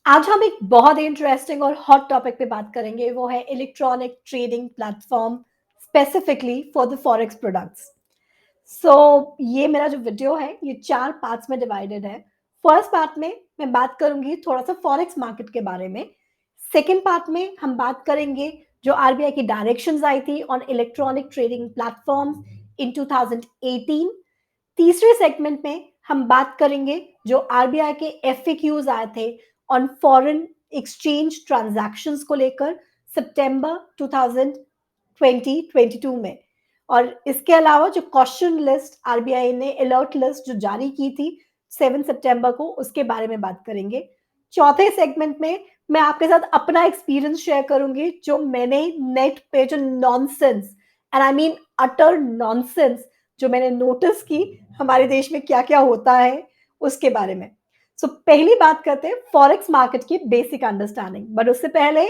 आज हम एक बहुत इंटरेस्टिंग और हॉट टॉपिक पे बात करेंगे, वो है electronic trading platform specifically for the forex products. So ये मेरा जो वीडियो है ये 4 पार्ट्स में डिवाइडेड है। फर्स्ट पार्ट में मैं बात करूंगी थोड़ा सा फॉरेक्स मार्केट के बारे में। सेकंड पार्ट में हम बात करेंगे जो आरबीआई की डायरेक्शंस आई थी ऑन इलेक्ट्रॉनिक ट्रेडिंग प्लेटफॉर्म्स इन 2018। तीसरे सेगमेंट में हम बात करेंगे जो आरबीआई के एफएक्यूज आए थे ऑन फॉरेन एक्सचेंज ट्रांजैक्शंस को लेकर सितंबर 2022 में। और इसके अलावा जो क्वेश्चन लिस्ट आरबीआई ने अलर्ट लिस्ट जो जारी की थी 7 सितंबर को, उसके बारे में बात करेंगे। चौथे सेगमेंट में मैं आपके साथ अपना एक्सपीरियंस शेयर करूंगी जो मैंने नेट पे जो nonsense, and I mean utter nonsense, जो मैंने नोटिस की हमारे देश में क्या क्या होता है उसके बारे में। पहली बात करते हैं फॉरेक्स मार्केट की बेसिक अंडरस्टैंडिंग, बट उससे पहले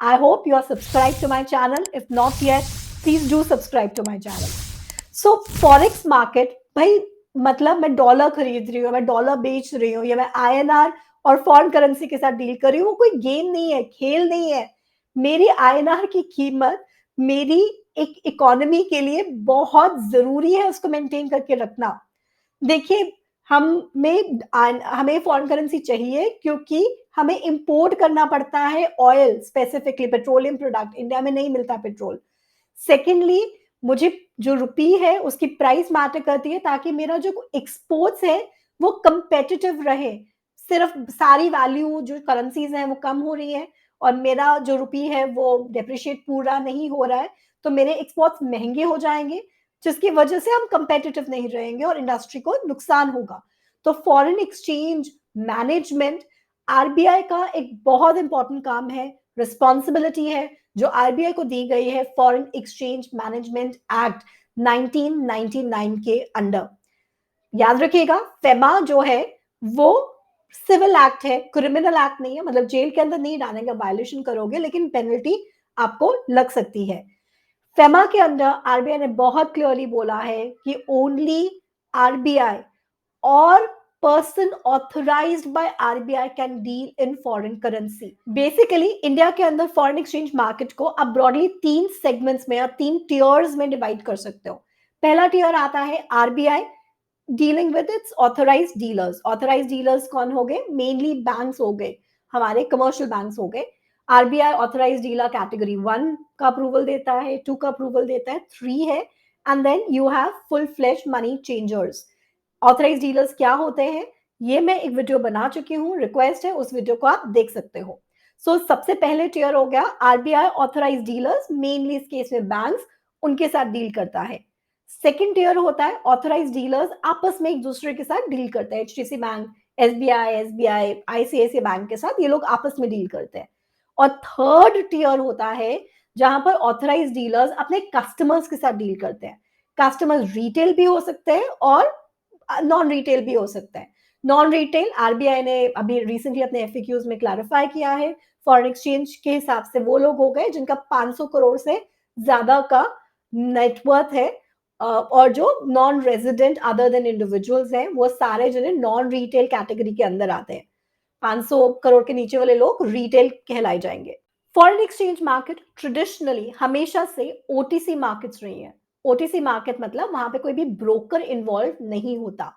I hope you are subscribed to my channel. If not yet, please do subscribe to my channel. Forex market भाई, मतलब मैं डॉलर खरीद रही हूँ, मैं डॉलर बेच रही हूँ, या मैं आईएनआर और फॉरेन करेंसी के साथ डील कर रही हूँ, वो कोई गेम नहीं है, खेल नहीं है। मेरी आईएनआर की कीमत मेरी एक इकोनॉमी के लिए बहुत जरूरी है उसको मेंटेन करके रखना। देखिए, हमें फॉरेन करेंसी चाहिए क्योंकि हमें इंपोर्ट करना पड़ता है oil, specifically petroleum product, India में नहीं मिलता पेट्रोल। सेकेंडली, मुझे जो रुपी है उसकी प्राइस मैटर करती है ताकि मेरा जो एक्सपोर्ट्स है वो कंपेटिटिव रहे। सिर्फ सारी वैल्यू जो करेंसीज हैं वो कम हो रही है और मेरा जो रुपी है वो डेप्रिशिएट पूरा नहीं हो रहा है, तो मेरे एक्सपोर्ट्स महंगे हो जाएंगे, जिसकी वजह से हम कंपेटिटिव नहीं रहेंगे और इंडस्ट्री को नुकसान होगा। तो फॉरेन एक्सचेंज मैनेजमेंट आरबीआई का एक बहुत इंपॉर्टेंट काम है, रिस्पॉन्सिबिलिटी है जो आरबीआई को दी गई है फॉरेन एक्सचेंज मैनेजमेंट एक्ट 1999 के अंडर। याद रखिएगा, फेमा जो है वो सिविल एक्ट है, क्रिमिनल एक्ट नहीं है, मतलब जेल के अंदर नहीं डालेंगे, वायलेशन करोगे लेकिन पेनल्टी आपको लग सकती है। फेमा के अंदर आरबीआई ने बहुत क्लियरली बोला है कि ओनली आरबीआई और person authorised by RBI can deal in foreign currency. Basically India के अंदर फॉरेन एक्सचेंज मार्केट को आप ब्रॉडली 3 सेगमेंट्स में या 3 टियर्स में डिवाइड कर सकते हो। पहला टियर आता है RBI dealing with its authorised dealers. Authorised dealers कौन हो गए? मेनली बैंक्स हो गए, हमारे कमर्शियल बैंक्स हो गए। आरबीआई ऑथराइज्ड डीलर कैटेगरी 1 का अप्रूवल देता है, 2 का अप्रूवल देता है, 3 है, and then you have full fledged money changers. Authorised dealers क्या होते हैं ये मैं एक वीडियो बना चुकी हूँ, रिक्वेस्ट है उस वीडियो को आप देख सकते हो। सबसे पहले टियर हो गया आरबीआई ऑथराइज डीलर्स, मेनली इस केस में बैंक्स उनके साथ डील करता है। सेकंड टियर होता है ऑथराइज डीलर्स आपस में एक दूसरे के साथ डील करते हैं, HDFC bank, SBI, ICICI bank के साथ ये लोग आपस में डील करते हैं। और थर्ड टियर होता है जहां पर ऑथराइज डीलर्स अपने कस्टमर्स के साथ डील करते हैं। कस्टमर्स रिटेल भी हो सकते हैं और नॉन रिटेल भी हो सकता है। नॉन रिटेल आरबीआई ने अभी रिसेंटली अपने एफएक्यूज में क्लैरिफाई किया है, फॉरेन एक्सचेंज के हिसाब से वो लोग हो गए जिनका 500 करोड़ से ज्यादा का नेटवर्थ है, और जो non resident other than individuals हैं वो सारे जिन्हें नॉन रिटेल कैटेगरी के अंदर आते हैं। 500 करोड़ के नीचे वाले लोग रिटेल कहलाए जाएंगे। फॉरेन एक्सचेंज मार्केट ट्रेडिशनली हमेशा से ओटीसी मार्केट्स रही है। ओटीसी मार्केट मतलब वहां पे कोई भी ब्रोकर इन्वॉल्व नहीं होता।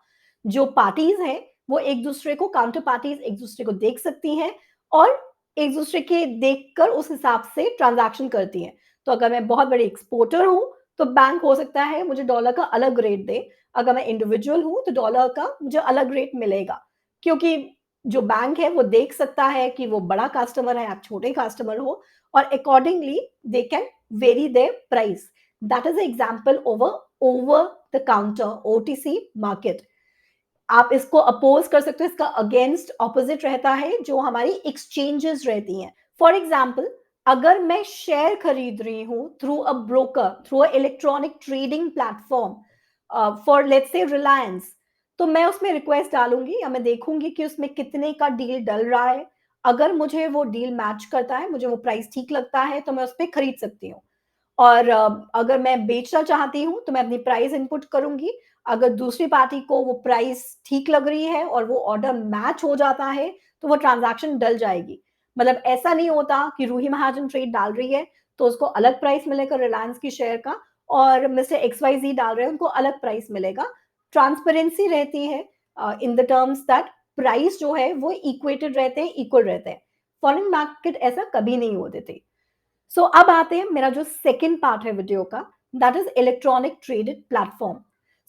जो पार्टीज हैं वो एक दूसरे को, काउंटर पार्टीज एक दूसरे को देख सकती हैं और एक दूसरे के देखकर उस हिसाब से ट्रांजैक्शन करती हैं। तो अगर मैं बहुत बड़ी एक्सपोर्टर हूं तो बैंक हो सकता है मुझे डॉलर का अलग रेट दे, अगर मैं इंडिविजुअल हूं तो डॉलर का मुझे अलग रेट मिलेगा, क्योंकि जो बैंक है वो देख सकता है कि वो बड़ा कस्टमर है, आप छोटे कस्टमर हो, और accordingly they can very there price. That is example over over the counter OTC market. आप इसको अपोज कर सकते हो, इसका अगेंस्ट ऑपोजिट रहता है जो हमारी एक्सचेंजेस रहती हैं। फॉर एग्जाम्पल, अगर मैं शेयर खरीद रही हूं through a broker, through a electronic trading platform for let's say Reliance, तो मैं उसमें रिक्वेस्ट डालूंगी या मैं देखूंगी कि उसमें कितने का डील डल रहा है। अगर मुझे वो डील मैच करता है, मुझे वो प्राइस ठीक लगता है, तो मैं उस पर खरीद सकती हूँ। और अगर मैं बेचना चाहती हूँ तो मैं अपनी प्राइस इनपुट करूंगी। अगर दूसरी पार्टी को वो प्राइस ठीक लग रही है और वो ऑर्डर मैच हो जाता है तो वो ट्रांज़ैक्शन डल जाएगी। मतलब ऐसा नहीं होता कि रूही महाजन ट्रेड डाल रही है, तो उसको अलग प्राइस मिलेगा रिलायंस की शेयर का और मिस्टर एक्स-वाई-ज़ेड डाल रहे हैं, उनको अलग प्राइस मिलेगा। ट्रांसपेरेंसी रहती है in the terms that price जो है वो इक्वेटेड रहते हैं, इक्वल रहते हैं। फॉरेन मार्केट ऐसा कभी नहीं होते थे। सो अब आते हैं मेरा जो सेकंड पार्ट है वीडियो का, that is electronic traded platform.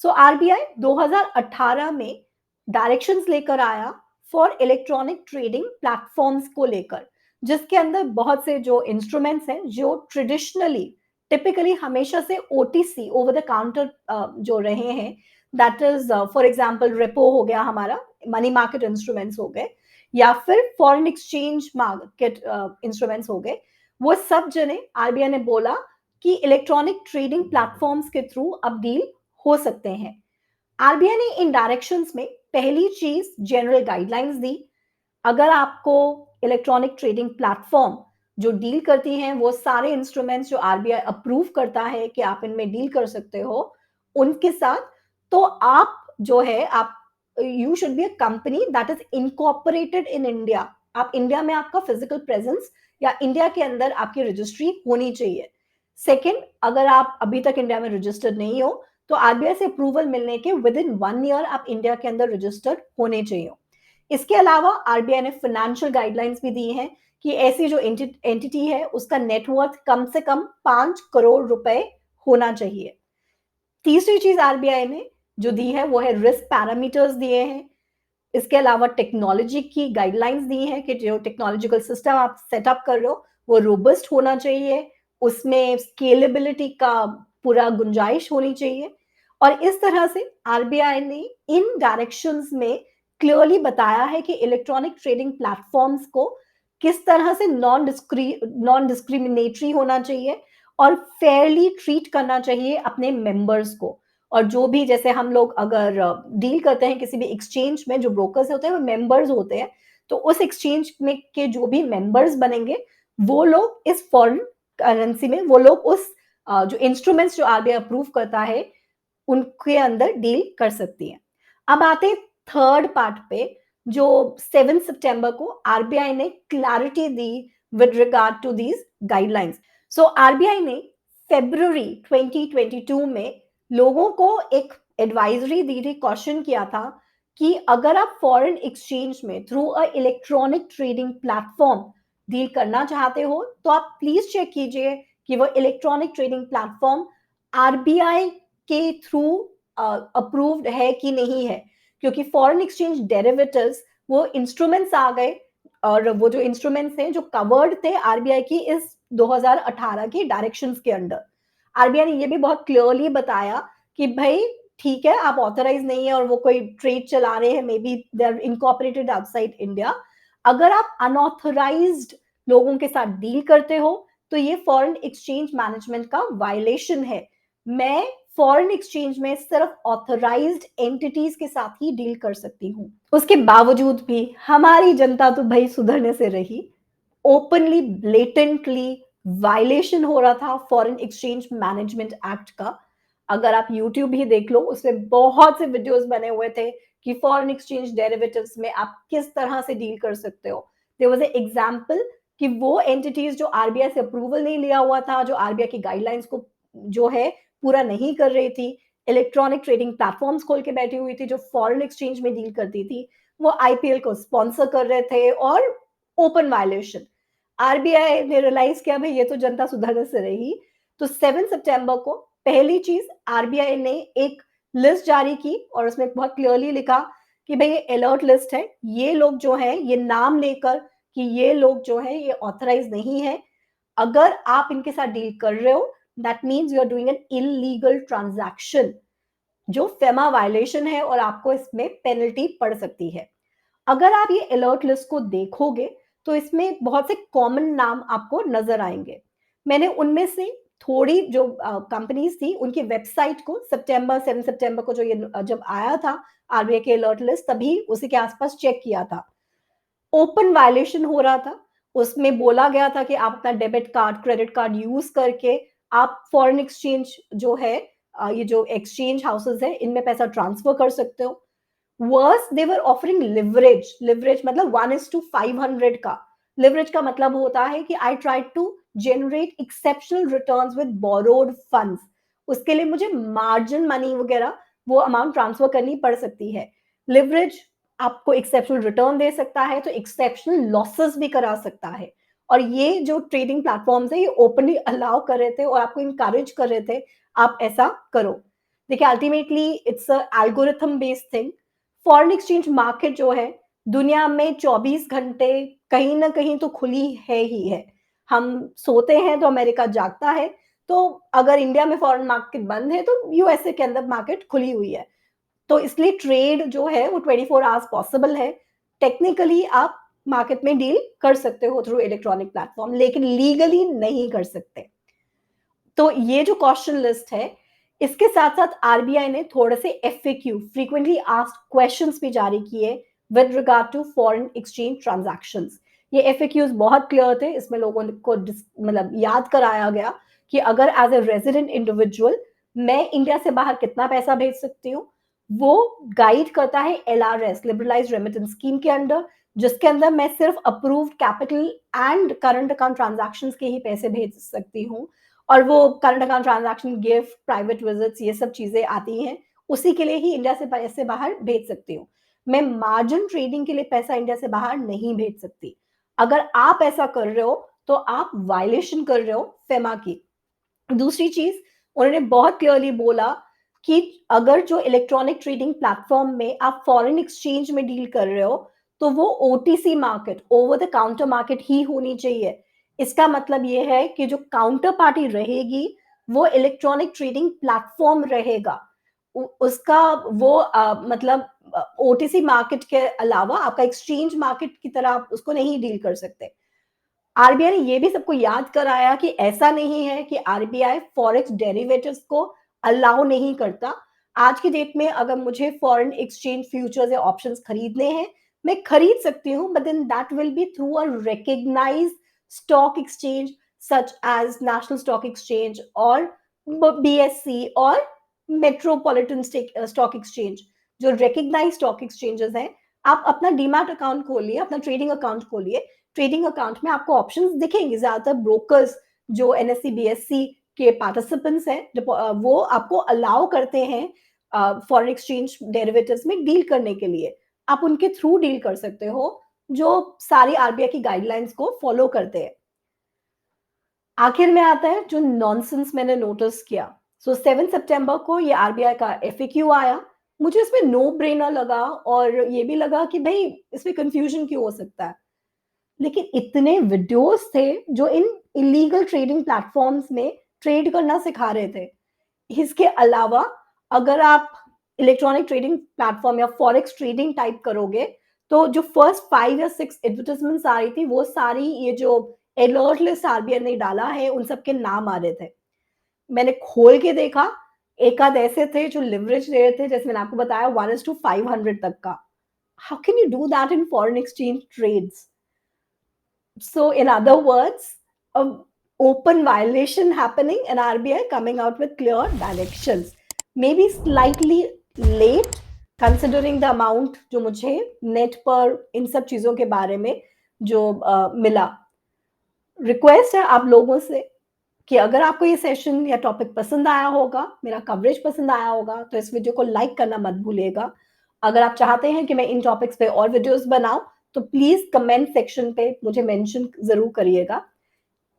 So RBI 2018 में डायरेक्शंस लेकर आया फॉर इलेक्ट्रॉनिक ट्रेडिंग प्लेटफॉर्म्स को लेकर, जिसके अंदर बहुत से जो इंस्ट्रूमेंट्स हैं जो ट्रेडिशनली टिपिकली हमेशा से ओटीसी ओवर द काउंटर जो रहे हैं, that is for example repo हो गया, हमारा मनी मार्केट इंस्ट्रूमेंट्स हो गए, या फिर फॉरेन एक्सचेंज मार्केट इंस्ट्रूमेंट्स हो गए, वो सब जने आरबीआई ने बोला कि इलेक्ट्रॉनिक ट्रेडिंग प्लेटफॉर्म्स के थ्रू अब डील हो सकते हैं। आरबीआई ने इन डायरेक्शंस में पहली चीज जनरल गाइडलाइंस दी। अगर आपको इलेक्ट्रॉनिक ट्रेडिंग प्लेटफॉर्म जो डील करती हैं वो सारे इंस्ट्रूमेंट्स जो आरबीआई अप्रूव करता है कि आप इनमें डील कर सकते हो उनके साथ, तो आप जो है आप you should be a company that is incorporated in India. आप इंडिया में आपका फिजिकल प्रेजेंस या इंडिया के अंदर आपकी रजिस्ट्री होनी चाहिए। सेकेंड, अगर आप अभी तक इंडिया में रजिस्टर्ड नहीं हो तो आरबीआई से अप्रूवल मिलने के विद इन 1 ईयर आप इंडिया के अंदर रजिस्टर्ड होने चाहिए। इसके अलावा आरबीआई ने फाइनेंशियल गाइडलाइंस भी दी हैं कि ऐसी जो एंटिटी है उसका नेटवर्थ कम से कम 5 करोड़ रुपए होना चाहिए। तीसरी चीज आरबीआई ने जो दी है वो है रिस्क पैरामीटर्स दिए हैं। इसके अलावा टेक्नोलॉजी की गाइडलाइंस दी हैं कि जो टेक्नोलॉजिकल सिस्टम आप सेटअप कर रहे हो वो रोबस्ट होना चाहिए, उसमें स्केलेबिलिटी का पूरा गुंजाइश होनी चाहिए। और इस तरह से आरबीआई ने इन डायरेक्शंस में क्लियरली बताया है कि इलेक्ट्रॉनिक ट्रेडिंग प्लेटफॉर्म्स को किस तरह से नॉन डिस्क्रिमिनेटरी होना चाहिए और फेयरली ट्रीट करना चाहिए अपने मेंबर्स को। और जो भी जैसे हम लोग अगर डील करते हैं किसी भी एक्सचेंज में, जो ब्रोकर्स होते हैं वो मेंबर्स होते हैं, तो उस एक्सचेंज में के जो भी मेंबर्स बनेंगे वो लोग इस फॉरेन करेंसी में वो लोग उस जो इंस्ट्रूमेंट्स जो आरबीआई अप्रूव करता है उनके अंदर डील कर सकती है। अब आते हैं थर्ड पार्ट पे, जो 7 सितंबर को आरबीआई ने क्लैरिटी दी with regard to these guidelines. So RBI ने फरवरी 2022 में लोगों को एक एडवाइजरी दी थी, क्वेश्चन किया था कि अगर आप फॉरेन एक्सचेंज में through a electronic trading platform deal करना चाहते हो तो आप प्लीज चेक कीजिए कि वो इलेक्ट्रॉनिक ट्रेडिंग प्लेटफॉर्म आरबीआई के थ्रू अप्रूव्ड है कि नहीं है, क्योंकि फॉरेन एक्सचेंज डेरिवेटिव्स वो इंस्ट्रूमेंट्स आ गए और वो जो इंस्ट्रूमेंट्स हैं जो कवर्ड थे आरबीआई की इस 2018 की डायरेक्शंस के अंडर। आरबीआई ने ये भी बहुत क्लियरली बताया कि भाई ठीक है, आप ऑथराइज नहीं है और वो कोई ट्रेड चला रहे हैं, maybe they are incorporated outside India. अगर आप अनऑथराइज्ड लोगों के साथ डील करते हो तो ये फॉरेन एक्सचेंज मैनेजमेंट का वायलेशन है। मैं फॉरेन एक्सचेंज में सिर्फ ऑथराइज्ड एंटिटीज के साथ ही डील कर सकती हूँ। उसके बावजूद भी हमारी जनता तो भाई सुधरने से रही। ओपनली ब्लेटेंटली वायलेशन हो रहा था फॉरेन एक्सचेंज मैनेजमेंट एक्ट का। अगर आप यूट्यूब ही देख लो उसमें बहुत से वीडियोस बने हुए थे कि फॉरेन एक्सचेंज डेरिवेटिव्स में आप किस तरह से डील कर सकते हो। देयर वाज एन एग्जांपल कि वो एंटिटीज जो आरबीआई से अप्रूवल नहीं लिया हुआ था, जो आरबीआई की गाइडलाइंस को जो है पूरा नहीं कर रही थी, इलेक्ट्रॉनिक ट्रेडिंग प्लेटफॉर्म्स खोल के बैठी हुई थी जो फॉरेन एक्सचेंज में डील करती थी, वो आईपीएल को स्पॉन्सर कर रहे थे और ओपन वायलेशन। आरबीआई ने रियलाइज किया भाई ये तो जनता सुधरने से रही, तो 7 सितंबर को पहली चीज आरबीआई ने एक लिस्ट जारी की और उसमें बहुत क्लियरली लिखा कि भाई ये अलर्ट लिस्ट है, ये लोग जो है ये नाम लेकर कि ये लोग जो है ये ऑथराइज नहीं है। अगर आप इनके साथ डील कर रहे हो that means you are doing an illegal transaction, जो फेमा वायलेशन है और आपको इसमें पेनल्टी पड़ सकती है। अगर आप ये अलर्ट लिस्ट को देखोगे तो इसमें बहुत से कॉमन नाम आपको नजर आएंगे। मैंने उनमें से थोड़ी जो कंपनीज थी उनकी वेबसाइट को 7 सितंबर को जो ये जब आया था आरबीआई के अलर्ट लिस्ट, तभी उसी के आसपास चेक किया था। ओपन वायलेशन हो रहा था। उसमें बोला गया था कि आप अपना debit card credit card use करके आप फॉरेन एक्सचेंज जो है ये जो एक्सचेंज हाउसेस है इनमें पैसा ट्रांसफर कर सकते हो। Whereas they were offering leverage, leverage मतलब 1:500 का। लिवरेज का मतलब होता है कि I try to generate exceptional returns with borrowed funds. उसके लिए मुझे मार्जिन मनी वगैरह वो अमाउंट ट्रांसफर करनी पड़ सकती है। लिवरेज आपको एक्सेप्शनल रिटर्न दे सकता है, तो एक्सेप्शनल लॉसेस भी करा सकता है। और ये जो ट्रेडिंग प्लेटफॉर्म्स है ये ओपनली अलाउ कर रहे थे और आपको इनकरेज कर रहे थे आप ऐसा करो। देखिए ultimately it's a algorithm based thing. Foreign exchange market जो है दुनिया में 24 घंटे कहीं ना कहीं तो खुली है ही है। हम सोते हैं तो अमेरिका जागता है। तो अगर इंडिया में फॉरेन मार्केट बंद है तो यूएसए के अंदर मार्केट खुली हुई है। तो इसलिए ट्रेड जो है वो 24 आवर्स पॉसिबल है। टेक्निकली आप मार्केट में डील कर सकते हो थ्रू इलेक्ट्रॉनिक प्लेटफॉर्म, लेकिन लीगली नहीं कर सकते। तो ये जो क्वेश्चन लिस्ट है इसके साथ साथ आरबीआई ने थोड़े से एफएक्यू फ्रीक्वेंटली आस्क्ड क्वेश्चंस भी जारी किए with regard to foreign exchange transactions. ये एफएक्यूज बहुत क्लियर थे, इसमें लोगों को मतलब याद कराया गया कि अगर एज ए रेजिडेंट इंडिविजुअल मैं इंडिया से बाहर कितना पैसा भेज सकती हूँ। वो गाइड करता है एलआरएस लिबरलाइज रेमिटेंस स्कीम के अंडर, जिसके अंदर मैं सिर्फ approved capital and current account transactions के ही पैसे भेज सकती हूँ। और वो current account transaction, gift, private visits ये सब चीजें आती हैं। उसी के लिए ही इंडिया से पैसे बाहर भेज सकती हूँ। मैं मार्जिन ट्रेडिंग के लिए पैसा इंडिया से बाहर नहीं भेज सकती। अगर आप ऐसा कर रहे हो तो आप वायलेशन कर रहे हो फेमा की। दूसरी चीज उन्होंने बहुत क्लियरली बोला कि अगर जो इलेक्ट्रॉनिक ट्रेडिंग प्लेटफॉर्म में आप फॉरेन एक्सचेंज में डील कर रहे हो तो वो OTC market, over the counter market ही होनी चाहिए। इसका मतलब ये है कि जो काउंटर पार्टी रहेगी वो इलेक्ट्रॉनिक ट्रेडिंग प्लेटफॉर्म रहेगा। उसका वो मतलब ओटीसी मार्केट के अलावा आपका एक्सचेंज मार्केट की तरह आप उसको नहीं डील कर सकते। आरबीआई ने ये भी सबको याद कराया कि ऐसा नहीं है कि आरबीआई फॉरेक्स डेरिवेटिव्स को अलाउ नहीं करता। आज की डेट में अगर मुझे फॉरेन एक्सचेंज फ्यूचर्स या ऑप्शंस खरीदने हैं, मैं खरीद सकती हूँ, but then that will be through a recognised stock exchange such as national stock exchange और बीएससी और मेट्रोपॉलिटन स्टॉक एक्सचेंज। जो रिकग्नाइज्ड स्टॉक एक्सचेंजेस हैं, आप अपना डीमैट अकाउंट खोलिए, अपना ट्रेडिंग अकाउंट खोलिए। ट्रेडिंग अकाउंट में आपको ऑप्शंस दिखेंगे। ज्यादातर ब्रोकर्स जो एनएससी बीएससी के पार्टिसिपेंट्स हैं वो आपको अलाउ करते हैं फॉरेन एक्सचेंज डेरिवेटिव्स में डील करने के लिए। आप उनके थ्रू डील कर सकते हो जो सारी आरबीआई की गाइडलाइंस को फॉलो करते हैं। आखिर में आता है जो नॉनसेंस मैंने नोटिस किया। सो 7 सितंबर को ये आरबीआई का एफएक्यू आया। मुझे इसमें नो ब्रेनर लगा और ये भी लगा कि भाई इसमें कंफ्यूजन क्यों हो सकता है। लेकिन इतने वीडियोस थे जो इन इलीगल ट्रेडिंग प्लेटफॉर्म्स में ट्रेड करना सिखा रहे थे। इसके अलावा अगर आप इलेक्ट्रॉनिक ट्रेडिंग प्लेटफॉर्म या फॉरेक्स ट्रेडिंग टाइप करोगे तो जो फर्स्ट 5 या 6 एडवर्टाइजमेंट्स आ रही थी वो सारी ये जो अलर्ट लिस्ट आरबीआई ने डाला है उन सब के नाम आ रहे थे। मैंने खोल के देखा, एक आध ऐसे थे जो लिवरेज ले रहे थे, जैसे मैंने आपको बताया 1:500 तक का। How can you do that in foreign exchange trades? So, in other words, a open violation happening and RBI coming out with clear directions. Maybe slightly late considering the amount जो मुझे नेट पर इन सब चीज़ों के बारे में जो मिला। रिक्वेस्ट है आप लोगों से कि अगर आपको ये सेशन या टॉपिक पसंद आया होगा, मेरा कवरेज पसंद आया होगा, तो इस वीडियो को लाइक करना मत भूलिएगा। अगर आप चाहते हैं कि मैं इन टॉपिक्स पे और वीडियोस बनाऊँ, तो प्लीज़ कमेंट सेक्शन पे मुझे मेंशन ज़रूर करिएगा।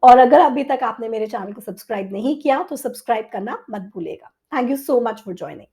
और अगर अभी तक आपने मेरे चैनल को सब्सक्राइब नहीं किया, तो सब्सक्राइब करना मत भूलिएगा। Thank you so much for joining.